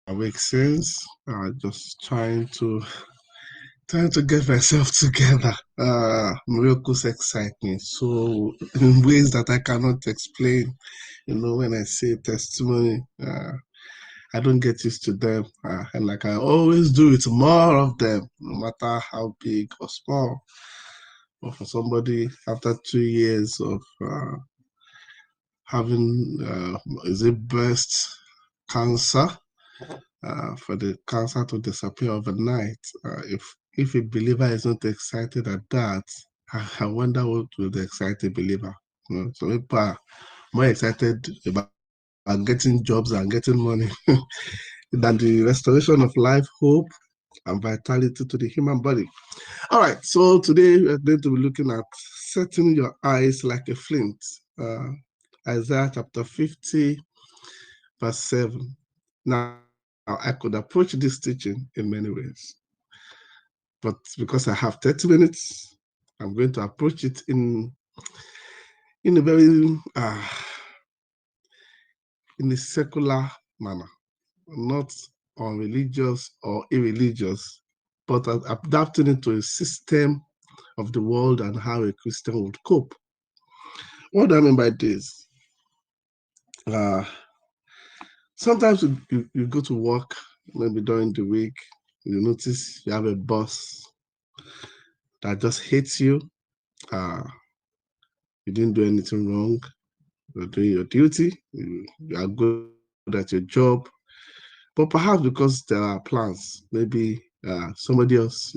awake since. Just trying to get myself together. Miracles excite me so in ways that I cannot explain. When I say testimony, I don't get used to them, and like I always do, it's more of them, no matter how big or small. But for somebody after 2 years of having, is it breast cancer? For the cancer to disappear overnight. If a believer is not excited at that, I wonder what will excite a believer. So people are more excited about getting jobs and getting money than the restoration of life, hope, and vitality to the human body. All right, so today we're going to be looking at setting your eyes like a flint. Isaiah chapter 50, verse 7. Now, I could approach this teaching in many ways, but because I have 30 minutes, I'm going to approach it in a very in a secular manner, not unreligious or irreligious, but adapting it to a system of the world and how a Christian would cope. What do I mean by this? Sometimes you go to work, maybe during the week, you notice you have a boss that just hates you. You didn't do anything wrong. You're doing your duty. You are good at your job. But perhaps because there are plans, maybe somebody else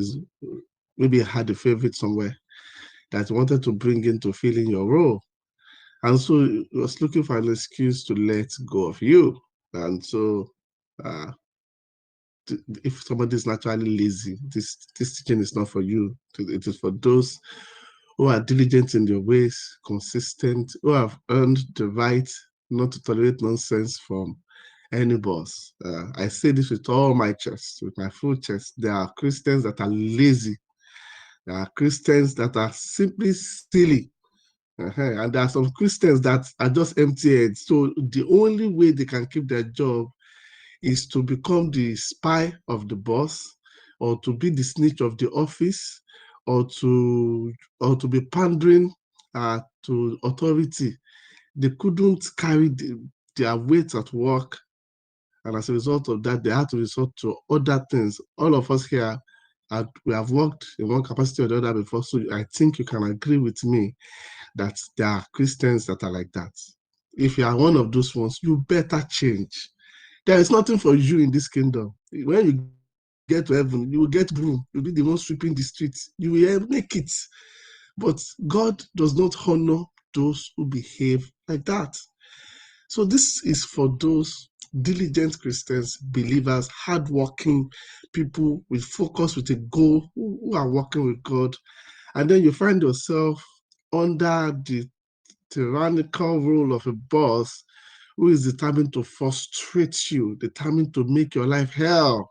maybe had a favorite somewhere that wanted to bring in to fill in your role. And so he was looking for an excuse to let go of you. And so uh, if somebody is naturally lazy, this teaching is not for you. It is for those who are diligent in their ways, consistent, who have earned the right not to tolerate nonsense from any boss. I say this with all my chest, with my full chest. There are Christians that are lazy. There are Christians that are simply silly. And there are some Christians that are just empty-heads. So the only way they can keep their job is to become the spy of the boss, or to be the snitch of the office, or to be pandering to authority. They couldn't carry their weight at work, and as a result of that, they had to resort to other things. All of us here, we have worked in one capacity or the other before, so I think you can agree with me that there are Christians that are like that. If you are one of those ones, you better change. There is nothing for you in this kingdom. When you get to heaven, you will get broom. You'll be the one sweeping the streets. You will make it. But God does not honor those who behave like that. So this is for those diligent Christians, believers, hardworking people with focus, with a goal, who are working with God. And then you find yourself under the tyrannical rule of a boss who is determined to frustrate you, determined to make your life hell.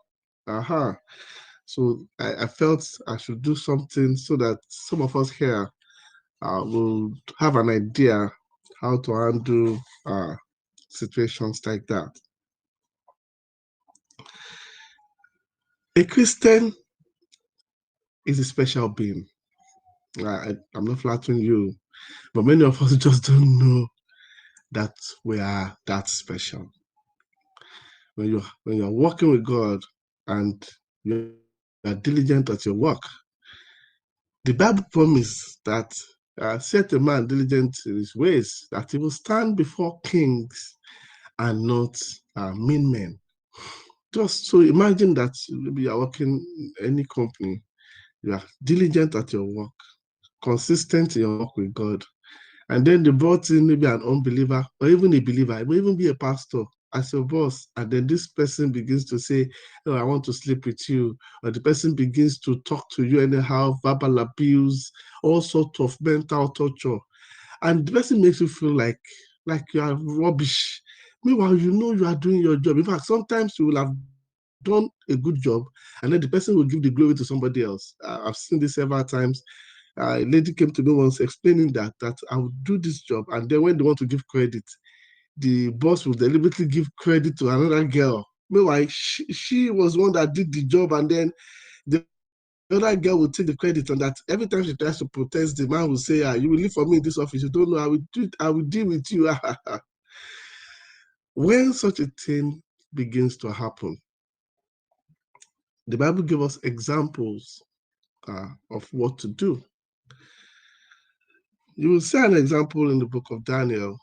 So I felt I should do something so that some of us here will have an idea how to handle situations like that. A Christian is a special being. I'm not flattering you, but many of us just don't know that we are that special. When you're working with God and you are diligent at your work, the Bible promises that set a man diligent in his ways, that he will stand before kings and not mean men. Just so imagine that maybe you're working in any company, you are diligent at your work, consistent in your work with God, and then they brought in maybe an unbeliever or even a believer, it may even be a pastor as your boss, and then this person begins to say, oh, I want to sleep with you, or the person begins to talk to you anyhow, verbal abuse, all sorts of mental torture, and the person makes you feel like you are rubbish. Meanwhile, you are doing your job. In fact, sometimes you will have done a good job, and then the person will give the glory to somebody else. I've seen this several times. A lady came to me once explaining that I would do this job, and then when they want to give credit, the boss will deliberately give credit to another girl. Meanwhile, she was one that did the job, and then the other girl will take the credit on that. Every time she tries to protest, the man will say, you will leave for me in this office. You don't know, I will deal with you. When such a thing begins to happen, the Bible gives us examples of what to do. You will see an example in the book of Daniel,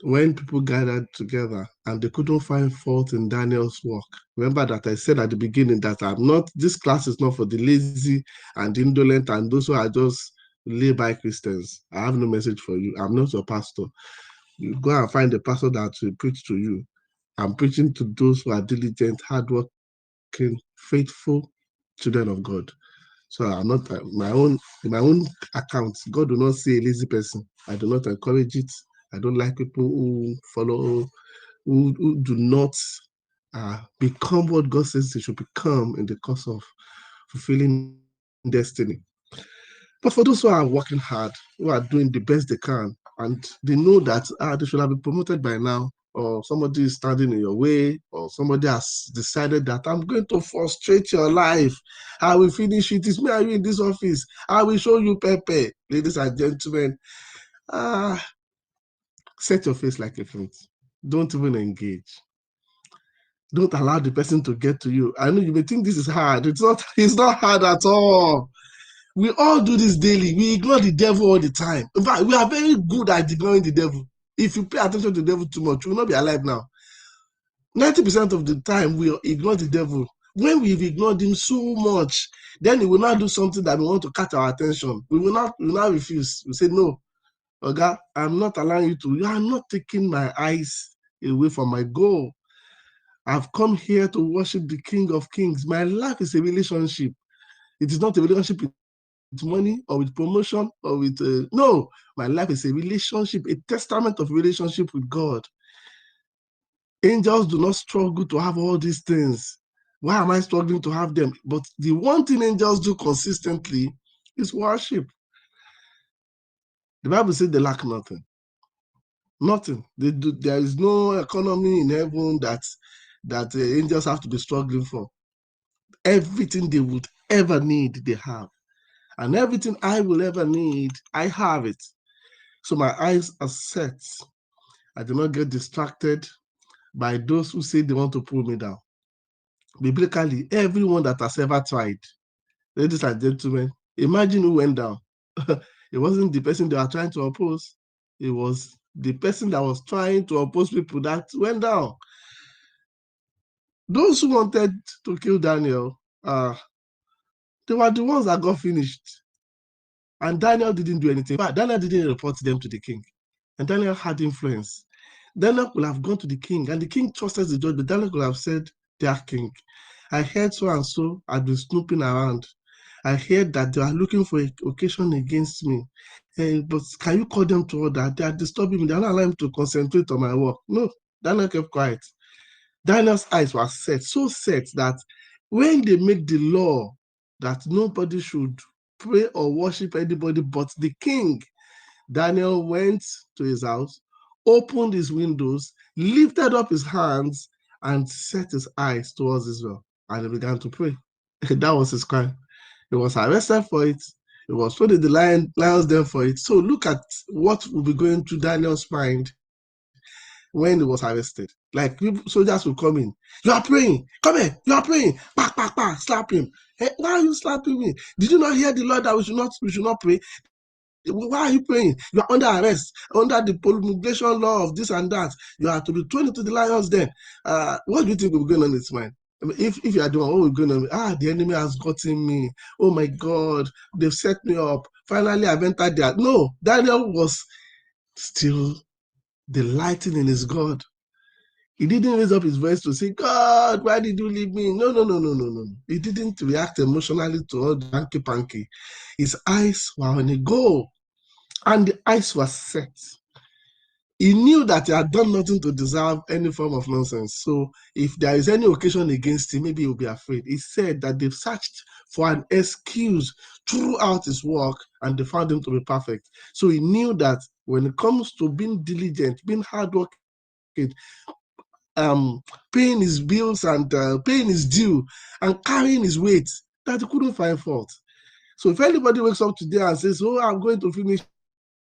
when people gathered together and they couldn't find fault in Daniel's work. Remember that I said at the beginning that this class is not for the lazy and indolent and those who are just lay-by Christians. I have no message for you. I'm not your pastor. You go and find a pastor that will preach to you. I'm preaching to those who are diligent, hardworking, faithful children of God. So I'm not in my own account. God do not say a lazy person. I do not encourage it. I don't like people who follow, who do not become what God says they should become in the course of fulfilling destiny. But for those who are working hard, who are doing the best they can, and they know that they should have been promoted by now, or somebody is standing in your way, or somebody has decided that I'm going to frustrate your life. I will finish it. It's me and you in this office. I will show you Pepe. Ladies and gentlemen, set your face like a flint. Don't even engage. Don't allow the person to get to you. I know you may think this is hard. It's not hard at all. We all do this daily. We ignore the devil all the time. In fact, we are very good at ignoring the devil. If you pay attention to the devil too much, you will not be alive now. 90% of the time, we ignore the devil. When we've ignored him so much, then he will not do something that we want to catch our attention. We will not refuse. We say, no, Oga, I'm not allowing you to. You are not taking my eyes away from my goal. I've come here to worship the King of Kings. My life is a relationship. It is not a relationship with money or with promotion or with no. My life is a relationship, a testament of relationship with God. Angels do not struggle to have all these things. Why am I struggling to have them? But the one thing angels do consistently is worship. The Bible says they lack nothing. Nothing. There is no economy in heaven that angels have to be struggling for. Everything they would ever need, they have. And everything I will ever need, I have it. So my eyes are set. I do not get distracted by those who say they want to pull me down. Biblically, everyone that has ever tried, ladies and gentlemen, imagine who went down. It wasn't the person they were trying to oppose. It was the person that was trying to oppose people that went down. Those who wanted to kill Daniel, they were the ones that got finished. And Daniel didn't do anything. But Daniel didn't report them to the king. And Daniel had influence. Daniel could have gone to the king, and the king trusted the judge, but Daniel could have said, dear king, I heard so and so had been snooping around. I heard that they are looking for an occasion against me. But can you call them to order? They are disturbing me. They are not allowing me to concentrate on my work. No, Daniel kept quiet. Daniel's eyes were set, so set that when they make the law that nobody should pray or worship anybody but the king, Daniel went to his house, opened his windows, lifted up his hands, and set his eyes towards Israel. And he began to pray. That was his crime. He was arrested for it. He was thrown in the lions den for it. So look at what will be going through Daniel's mind when he was arrested. Like soldiers will come in. You are praying. Come here. You are praying. Pack, pack, pack. Slap him. Hey, why are you slapping me? Did you not hear the Lord that we should not pray? Why are you praying? You are under arrest, under the promulgation law of this and that. You are to be thrown into the lions den. What do you think will be going on in his mind? I mean, if you are doing what will be going on, the enemy has gotten me. Oh my God, they've set me up. Finally, I've entered there. No, Daniel was still delighting in his God. He didn't raise up his voice to say, God, why did you leave me? No. He didn't react emotionally to all the hanky-panky. His eyes were on a goal, and the eyes were set. He knew that he had done nothing to deserve any form of nonsense. So if there is any occasion against him, maybe he'll be afraid. He said that they've searched for an excuse throughout his work, and they found him to be perfect. So he knew that when it comes to being diligent, being hardworking, paying his bills and paying his due and carrying his weight that he couldn't find fault. So if anybody wakes up today and says, "Oh, I'm going to finish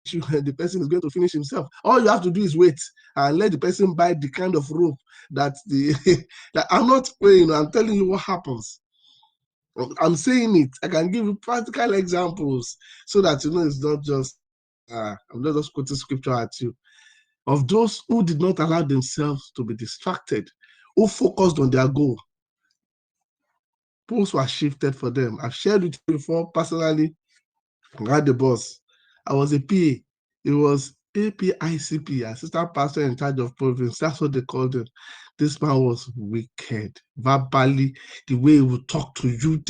you," the person is going to finish himself. All you have to do is wait and let the person buy the kind of rope that that I'm not praying. I'm telling you what happens. I'm saying it. I can give you practical examples so that you know it's not just I'm not just quoting scripture at you. Of those who did not allow themselves to be distracted, who focused on their goal, posts were shifted for them. I've shared with you before personally. I had the boss. I was a PA. It was APICP, assistant pastor in charge of province. That's what they called him. This man was wicked. Verbally, the way he would talk to you,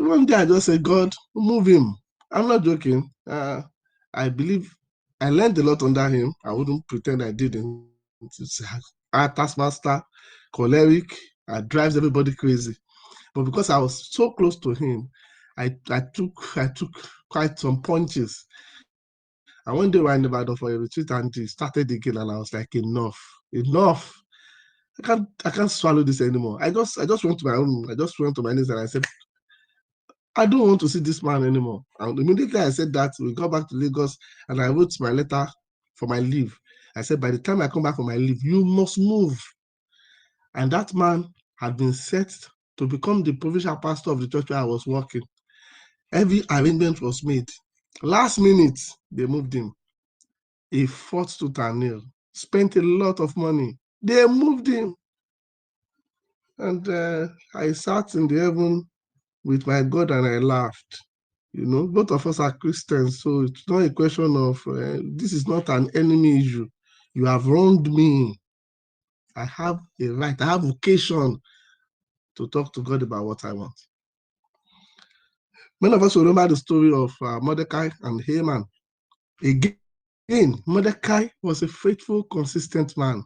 one day I just said, God, move him. I'm not joking. I believe I learned a lot under him. I wouldn't pretend I didn't. Taskmaster, choleric, drives everybody crazy. But because I was so close to him, I took quite some punches. And one day we were in Ibadan for a retreat and he started again, and I was like, enough. I can't swallow this anymore. I just went to my own. I just went to my knees and I said, I don't want to see this man anymore. And immediately I said that, we got back to Lagos and I wrote my letter for my leave. I said, by the time I come back from my leave, you must move. And that man had been set to become the provincial pastor of the church where I was working. Every arrangement was made. Last minute, they moved him. He fought tooth and nail, spent a lot of money. They moved him. And I sat in the heaven with my God and I laughed. You know, both of us are Christians, so it's not a question of this is not an enemy issue. You have wronged me. I have a right, I have occasion to talk to God about what I want. Many of us will remember the story of Mordecai and Haman. Again, Mordecai was a faithful, consistent man.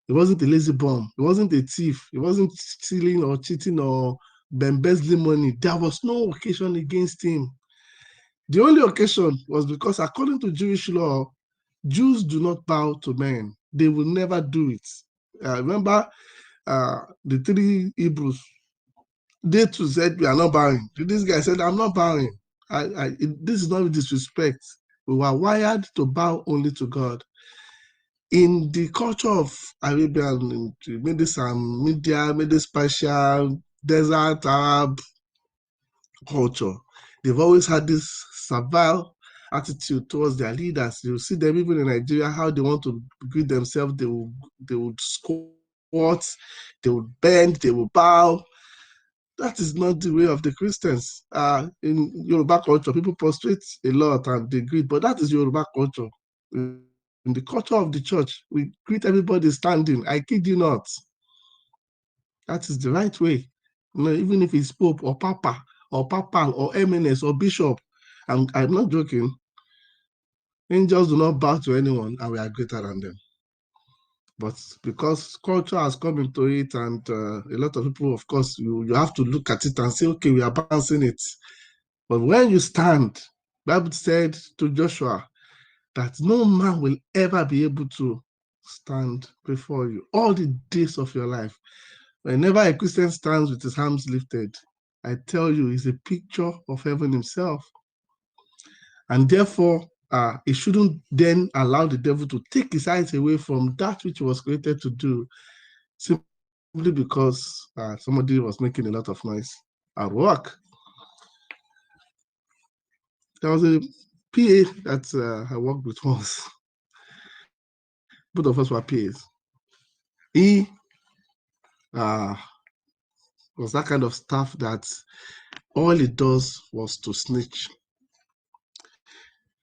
He wasn't a lazy bum. He wasn't a thief. He wasn't stealing or cheating or embezzling money. There was no occasion against him. The only occasion was because, according to Jewish law, Jews do not bow to men. They will never do it. Remember the three Hebrews, they too said, we are not bowing. This guy said, I'm not bowing. This is not disrespect. We were wired to bow only to God. In the culture of Arabian, maybe some Media, maybe Persian, desert, Arab culture, they've always had this servile attitude towards their leaders. You see them even in Nigeria, how they want to greet themselves. They would squat, they would bend, they would bow. That is not the way of the Christians. In Yoruba culture, people prostrate a lot and they greet, but that is Yoruba culture. In the culture of the church, we greet everybody standing. I kid you not. That is the right way. You know, even if it's Pope or Papa or Papal or Eminence or Bishop, I'm not joking. Angels do not bow to anyone, and we are greater than them. But because culture has come into it, and a lot of people, of course, you have to look at it and say, okay, we are balancing it. But when you stand, the Bible said to Joshua that no man will ever be able to stand before you all the days of your life. Whenever a Christian stands with his arms lifted, I tell you, it's a picture of heaven himself. And therefore, it shouldn't then allow the devil to take his eyes away from that which he was created to do, simply because somebody was making a lot of noise at work. There was a PA that I worked with once. Both of us were PAs. He was that kind of staff that all he does was to snitch.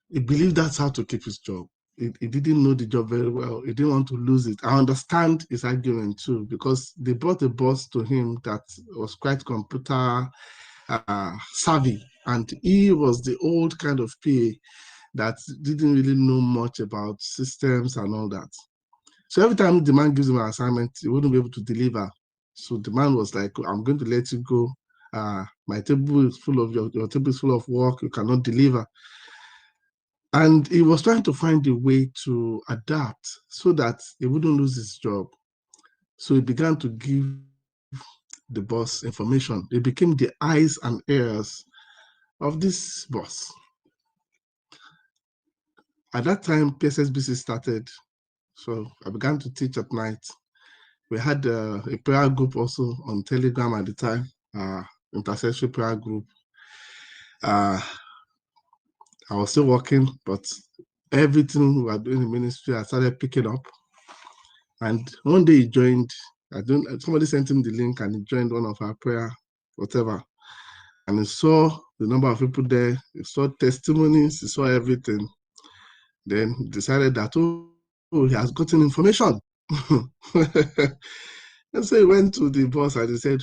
He believed that's how to keep his job. He didn't know the job very well. He didn't want to lose it. I understand his argument too, because they brought a boss to him that was quite computer savvy, and he was the old kind of PA that didn't really know much about systems and all that. So every time the man gives him an assignment, he wouldn't be able to deliver. So the man was like, I'm going to let you go. My table is full of your table is full of work. You cannot deliver. And he was trying to find a way to adapt so that he wouldn't lose his job. So he began to give the boss information. He became the eyes and ears of this boss. At that time, PSSBC started. So I began to teach at night. We had a prayer group also on Telegram at the time, intercessory prayer group. I was still working, but everything we were doing in ministry, I started picking up. And one day he joined, somebody sent him the link and he joined one of our prayer, whatever. And he saw the number of people there, he saw testimonies, he saw everything. Then he decided that, he has gotten information. And so he went to the boss and he said,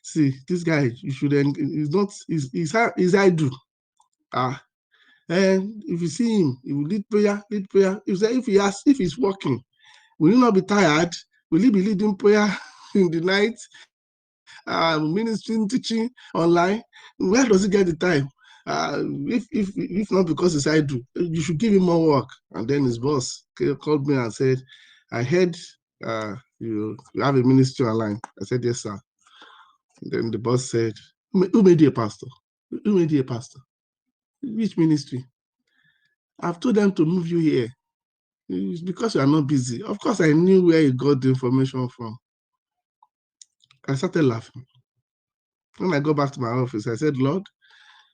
see, this guy, you shouldn't, he's idle. And if you see him, he will lead prayer. If he's working, will he not be tired? Will he be leading prayer in the night, ministering, teaching online? Where does he get the time? If not because it's idle, you should give him more work. And then his boss called me and said, I heard you have a ministry online. I said, yes, sir. And then the boss said, who made you a pastor? Who made you a pastor? Which ministry? I've told them to move you here. It's because you are not busy. Of course, I knew where he got the information from. I started laughing. When I go back to my office, I said, Lord,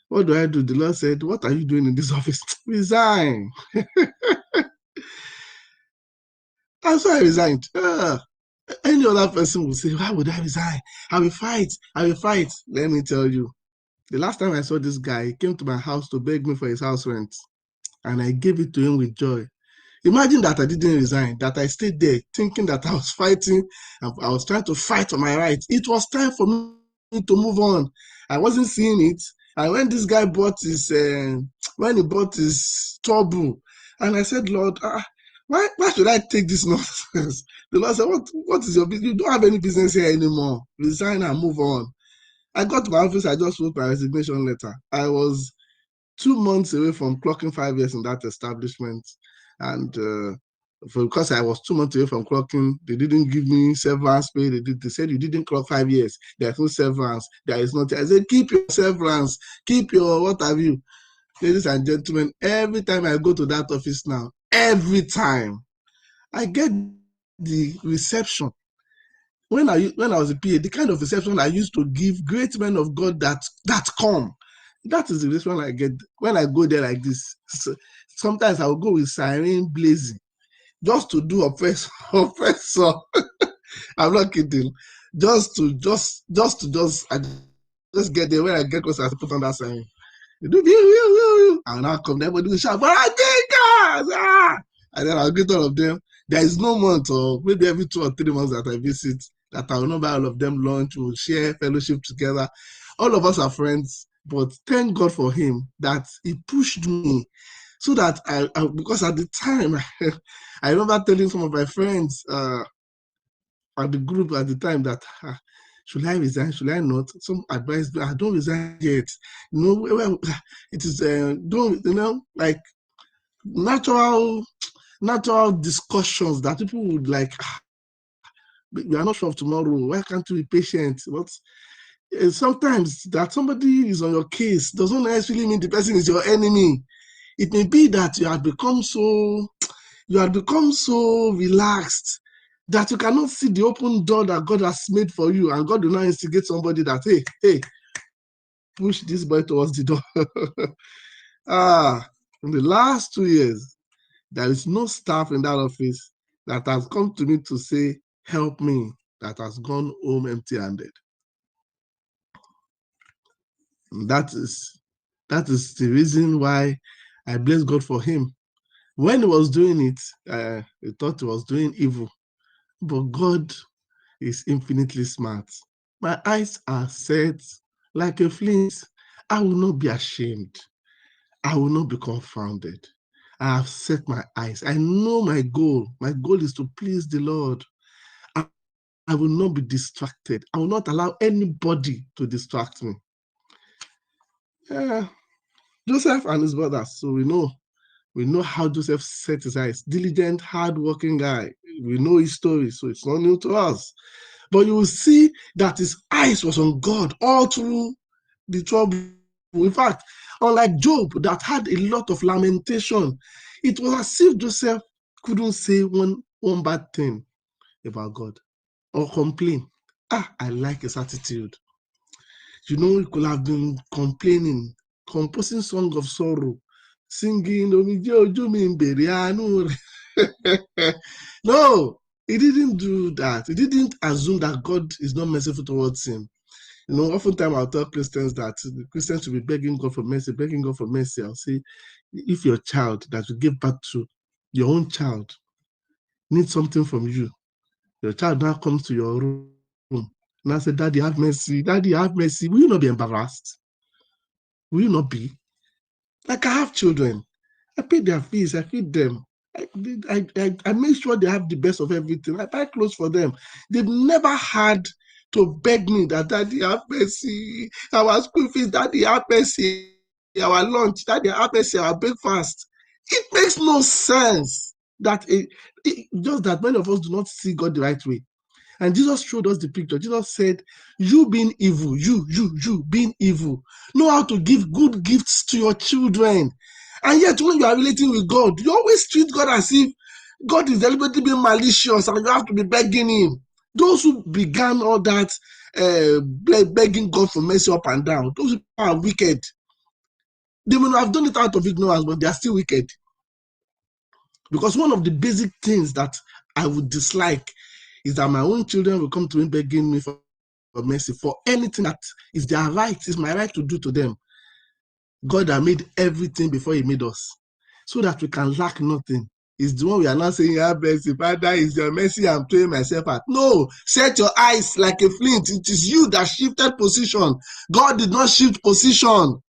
what do I do? The Lord said, what are you doing in this office? Resign. And so I resigned. Any other person would say, why would I resign? I will fight. I will fight. Let me tell you, the last time I saw this guy, he came to my house to beg me for his house rent. And I gave it to him with joy. Imagine that I didn't resign, that I stayed there thinking that I was fighting, I was trying to fight for my rights. It was time for me to move on. I wasn't seeing it. And when this guy bought his trouble, and I said, Lord, why should I take this nonsense? The Lord said, what is your business? You don't have any business here anymore. Resign and move on. I got to my office, I just wrote my resignation letter. I was 2 months away from clocking 5 years in that establishment. And because I was 2 months away from clocking, they didn't give me severance pay. They said, you didn't clock 5 years. There's no severance. There is nothing. I said, keep your severance. Keep your what have you. Ladies and gentlemen, every time I go to that office now, every time, I get the reception. When I was a PA, the kind of reception I used to give great men of God that come. That is the reason I get when I go there like this. So, sometimes I will go with siren blazing just to do oppressor. I'm not kidding. I just get there. When I get closer, I put on that siren. And I'll come there, everybody will shout, but I think and then I'll greet all of them. There is no month or maybe every 2 or 3 months that I visit that I will not buy all of them lunch, we'll share fellowship together. All of us are friends, but thank God for him that he pushed me so that because at the time, I remember telling some of my friends at the group at the time that should I resign? Should I not? Some advice, I don't resign yet. Well, it is don't like natural discussions that people would like. We are not sure of tomorrow. Why can't you be patient? But sometimes that somebody is on your case doesn't necessarily mean the person is your enemy. It may be that you have become so relaxed that you cannot see the open door that God has made for you, and God will not instigate somebody that, hey, push this boy towards the door. In the last 2 years, there is no staff in that office that has come to me to say, help me, that has gone home empty-handed. That is the reason why I bless God for him. When he was doing it, he thought he was doing evil, but God is infinitely smart. My eyes are set like a flint. I will not be ashamed. I will not be confounded. I have set my eyes. I know my goal. My goal is to please the Lord. I will not be distracted. I will not allow anybody to distract me. Joseph and his brothers, so we know We know how Joseph set his eyes. Diligent, hard-working guy. We know his story, so it's not new to us. But you will see that his eyes was on God all through the trouble. In fact, unlike Job that had a lot of lamentation, it was as if Joseph couldn't say one bad thing about God or complain. I like his attitude. He could have been complaining, composing song of sorrow, singing, no, he didn't do that. He didn't assume that God is not merciful towards him. Oftentimes I'll tell Christians that the Christians should be begging God for mercy, begging God for mercy. I'll say, if your child that you give birth to, your own child, needs something from you, your child now comes to your room, and I say, Daddy, have mercy. Daddy, have mercy. Will you not be embarrassed? Will you not be? Like I have children. I pay their fees. I feed them. I make sure they have the best of everything. I buy clothes for them. They've never had to beg me that, Daddy, have mercy. Our school fees, Daddy, have mercy. Our lunch, Daddy, have mercy. Our breakfast. It makes no sense that just that many of us do not see God the right way. And Jesus showed us the picture. Jesus said, you being evil, you being evil, know how to give good gifts to your children. And yet when you are relating with God, you always treat God as if God is deliberately being malicious and you have to be begging him. Those who began all that begging God for mercy up and down, those people are wicked. They may have done it out of ignorance, but they are still wicked. Because one of the basic things that I would dislike is that my own children will come to me begging me for mercy for anything that is their right, is my right to do to them. God has made everything before he made us, so that we can lack nothing. Is the one we are now saying, have mercy, Father, is your mercy I'm throwing myself at. No, set your eyes like a flint. It is you that shifted position. God did not shift position.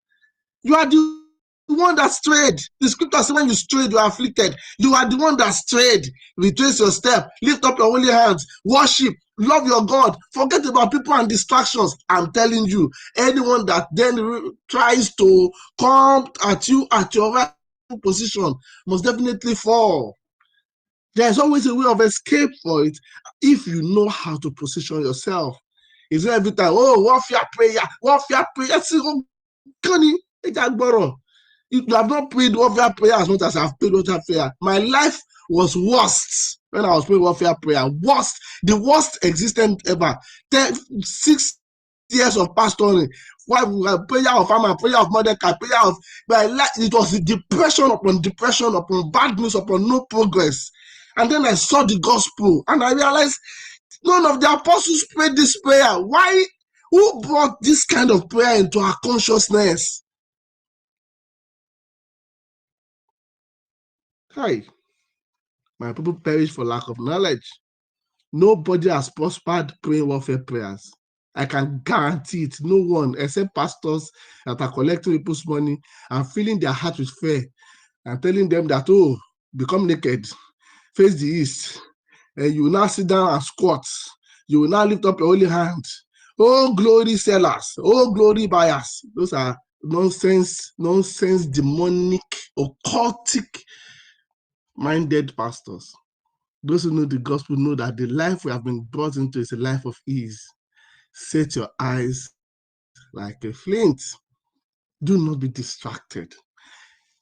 You are the one that strayed. The scripture says when you strayed, you are afflicted. You are the one that strayed. Retrace your step. Lift up your holy hands. Worship. Love your God. Forget about people and distractions. I'm telling you, anyone that then tries to come at you at your right position must definitely fall. There's always a way of escape for it if you know how to position yourself. It's not every time, warfare prayer. You have not prayed warfare prayer as much as I've prayed warfare prayer. My life was worst when I was praying warfare prayer. Worst, the worst existent ever. 6 years of pastoring, prayer of Amma, prayer of Mordecai, prayer of my life. It was depression upon depression upon bad news upon no progress. And then I saw the gospel and I realized none of the apostles prayed this prayer. Why? Who brought this kind of prayer into our consciousness? Hi, my people perish for lack of knowledge. Nobody has prospered praying warfare prayers. I can guarantee it. No one, except pastors that are collecting people's money and filling their heart with fear and telling them that, become naked, face the east, and you will now sit down and squat. You will now lift up your holy hand. Oh, glory sellers. Oh, glory buyers. Those are nonsense, demonic, occultic minded pastors. Those who know the gospel know that the life we have been brought into is a life of ease. Set your eyes like a flint. Do not be distracted.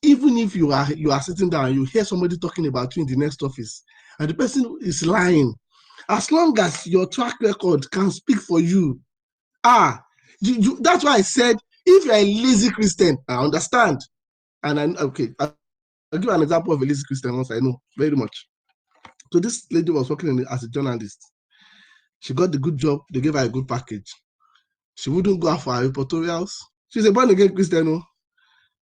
Even if you are sitting down and you hear somebody talking about you in the next office and the person is lying, as long as your track record can speak for you, that's why I said, if you're a lazy Christian, I understand. And I'll give an example of a lazy Christian once I know very much. So this lady was working as a journalist. She got the good job. They gave her a good package. She wouldn't go out for her reportorials. She's a born-again Christian.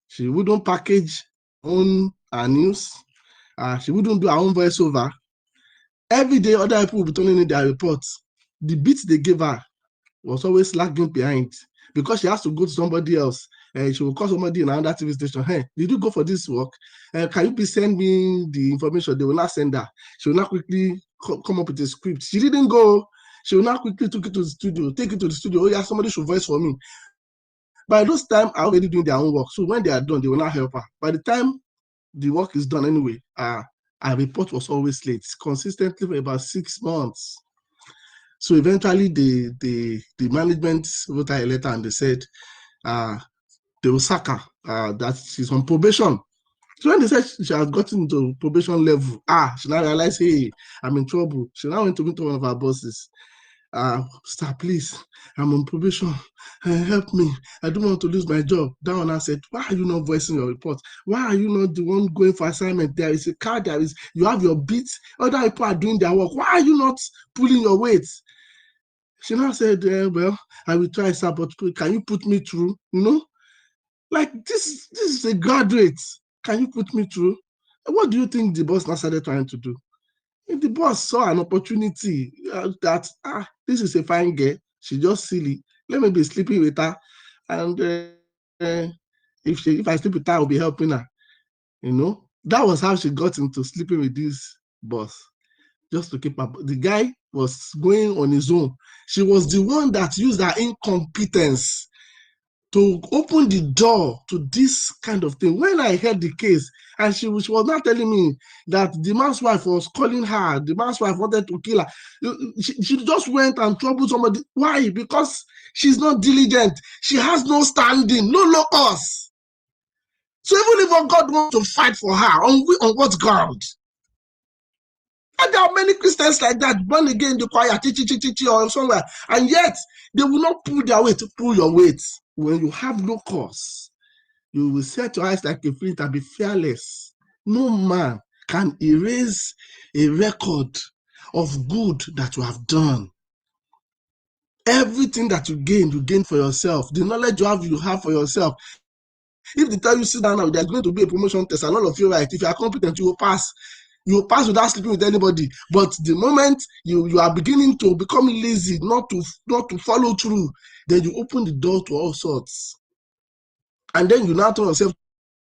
She wouldn't package her news. She wouldn't do her own voiceover. Every day, other people would be turning in their reports. The beats they gave her was always lagging behind because she has to go to somebody else. She will call somebody in another TV station. Hey, did you go for this work? Can you please send me the information? They will not send her. She will not quickly come up with a script. She didn't go. She will not quickly take it to the studio. Oh yeah, somebody should voice for me. By those time, I already doing their own work. So when they are done, they will not help her. By the time the work is done anyway. Our report was always late, consistently for about 6 months. So eventually the management wrote a letter and they said they will sack her, that she's on probation. So when they said she has gotten to probation level, she now realized, hey, I'm in trouble. She now went to meet one of our bosses. Sir, please, I'm on probation. Help me. I don't want to lose my job. That one I said, why are you not voicing your report? Why are you not the one going for assignment? There is a card, you have your beats. Other people are doing their work. Why are you not pulling your weight? She now said, well, I will try, sir, but can you put me through? Like this is a graduate. Can you put me through? What do you think the boss now started trying to do? If the boss saw an opportunity that this is a fine girl, she's just silly. Let me be sleeping with her, and if I sleep with her, I'll be helping her. That was how she got into sleeping with this boss, just to keep up. The guy was going on his own. She was the one that used her incompetence to open the door to this kind of thing. When I heard the case, and she was not telling me that the man's wife was calling her, the man's wife wanted to kill her. She just went and troubled somebody. Why? Because she's not diligent. She has no standing, no locus. So even if God wants to fight for her, on what ground? And there are many Christians like that, born again in the choir, or somewhere, and yet they will not pull their weight. Pull your weight. When you have no cause, you will set your eyes like a flint and be fearless. No man can erase a record of good that you have done. Everything that you gain for yourself. The knowledge you have for yourself. If they tell you sit down now, there's going to be a promotion test, and all of you right, if you are competent, you will pass. You will pass without sleeping with anybody. But the moment you are beginning to become lazy, not to follow through, then you open the door to all sorts. And then you now turn yourself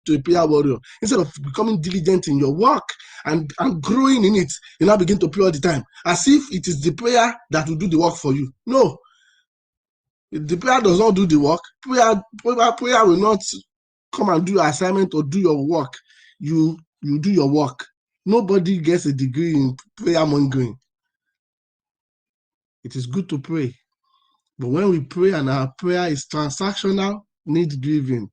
to a prayer warrior. Instead of becoming diligent in your work and growing in it, you now begin to pray all the time, as if it is the prayer that will do the work for you. No. The prayer does not do the work. Prayer will not come and do your assignment or do your work. You do your work. Nobody gets a degree in prayer mongering. It is good to pray. But when we pray and our prayer is transactional, need-driven,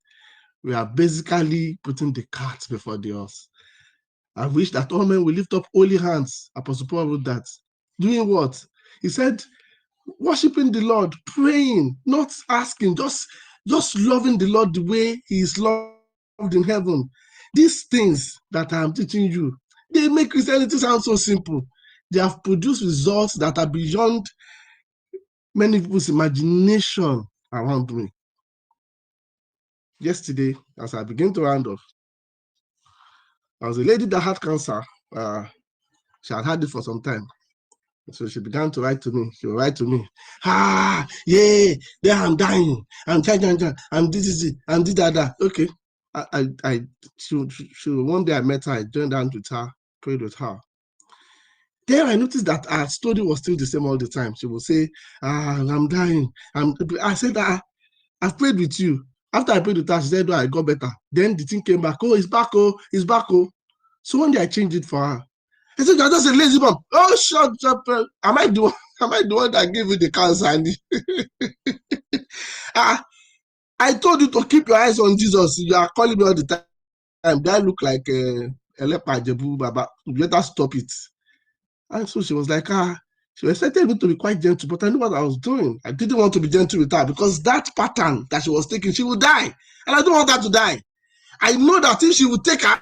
we are basically putting the cart before the horse. I wish that all men will lift up holy hands. Apostle Paul wrote that. Doing what? He said, worshiping the Lord, praying, not asking, just loving the Lord the way he is loved in heaven. These things that I'm teaching you, they make Christianity sound so simple. They have produced results that are beyond many people's imagination around me. Yesterday, as I begin to round off, there was a lady that had cancer. She had had it for some time. So she began to write to me. She would write to me, yeah, there I'm dying. I'm dying. I'm this, I'm that. Okay. One day I met her, I joined down with her, prayed with her. Then I noticed that her story was still the same all the time. She would say, I'm dying. I said, I've prayed with you. After I prayed with her, she said, I got better. Then the thing came back. It's back. So one day I changed it for her. I said, you're just a lazy mom. Oh, shut up. Am I the one that gave you the cancer? I told you to keep your eyes on Jesus. You are calling me all the time. Do I look like Elepa Jebu Baba? You better stop it. And so she was like, she expected me to be quite gentle, but I knew what I was doing. I didn't want to be gentle with her because that pattern that she was taking, she would die. And I don't want her to die. I know that if she would take her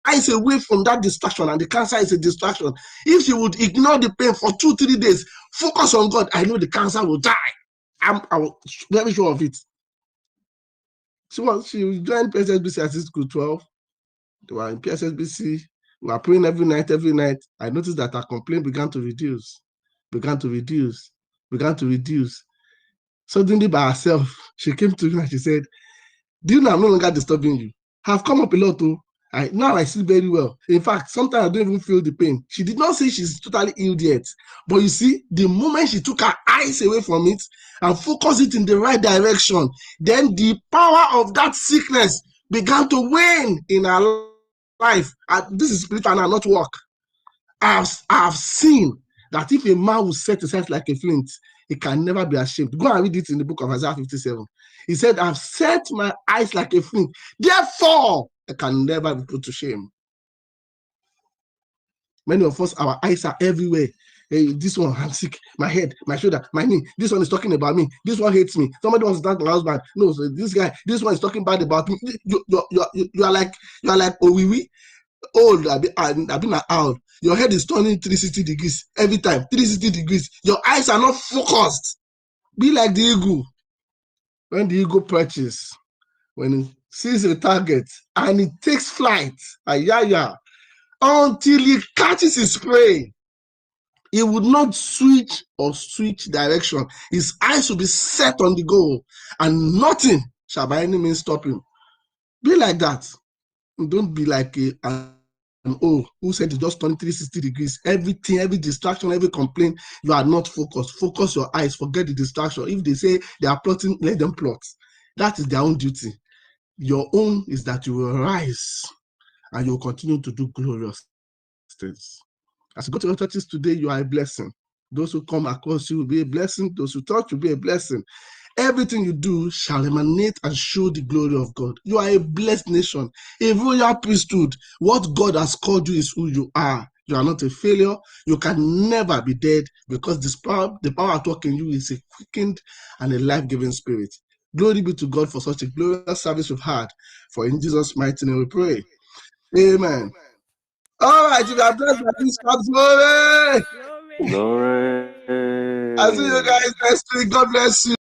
eyes away from that distraction, and the cancer is a distraction, if she would ignore the pain for 2-3 days, focus on God, I know the cancer will die. I'm very sure of it. She joined PSSBC at school 12. They were in PSSBC. We were praying every night. I noticed that her complaint began to reduce. Suddenly by herself, she came to me and she said, do you know I'm no longer disturbing you? I've come up a lot too. Now I sleep very well. In fact, sometimes I don't even feel the pain. She did not say she's totally healed yet. But you see, the moment she took her eyes away from it and focused it in the right direction, then the power of that sickness began to wane in her life, this is spiritual and not work. I've seen that if a man will set his eyes like a flint, he can never be ashamed. Go and read it in the book of Isaiah 57. He said, I've set my eyes like a flint, therefore I can never be put to shame. Many of us, our eyes are everywhere. Hey, this one, I'm sick, my head, my shoulder, my knee. This one is talking about me. This one hates me. Somebody wants to thank my husband. No, so this guy, this one is talking bad about me. You are like Owiwi. Old, I've been an owl. Your head is turning 360 degrees every time. 360 degrees. Your eyes are not focused. Be like the eagle. When the eagle perches, when it sees a target and it takes flight, until he catches his prey, he would not switch direction. His eyes will be set on the goal, and nothing shall by any means stop him. Be like that. Don't be like who said you just turn 360 degrees. Everything, every distraction, every complaint, you are not focused. Focus your eyes, forget the distraction. If they say they are plotting, let them plot. That is their own duty. Your own is that you will rise and you will continue to do glorious things. As you go to your churches today, you are a blessing. Those who come across you will be a blessing. Those who touch will be a blessing. Everything you do shall emanate and show the glory of God. You are a blessed nation, a royal priesthood. What God has called you is who you are. You are not a failure. You can never be dead, because the power at work in you is a quickened and a life-giving spirit. Glory be to God for such a glorious service we've had. For in Jesus' mighty name we pray. Amen. All right, if you are blessed by this, glory. Glory. I'll see you guys next week. God bless you.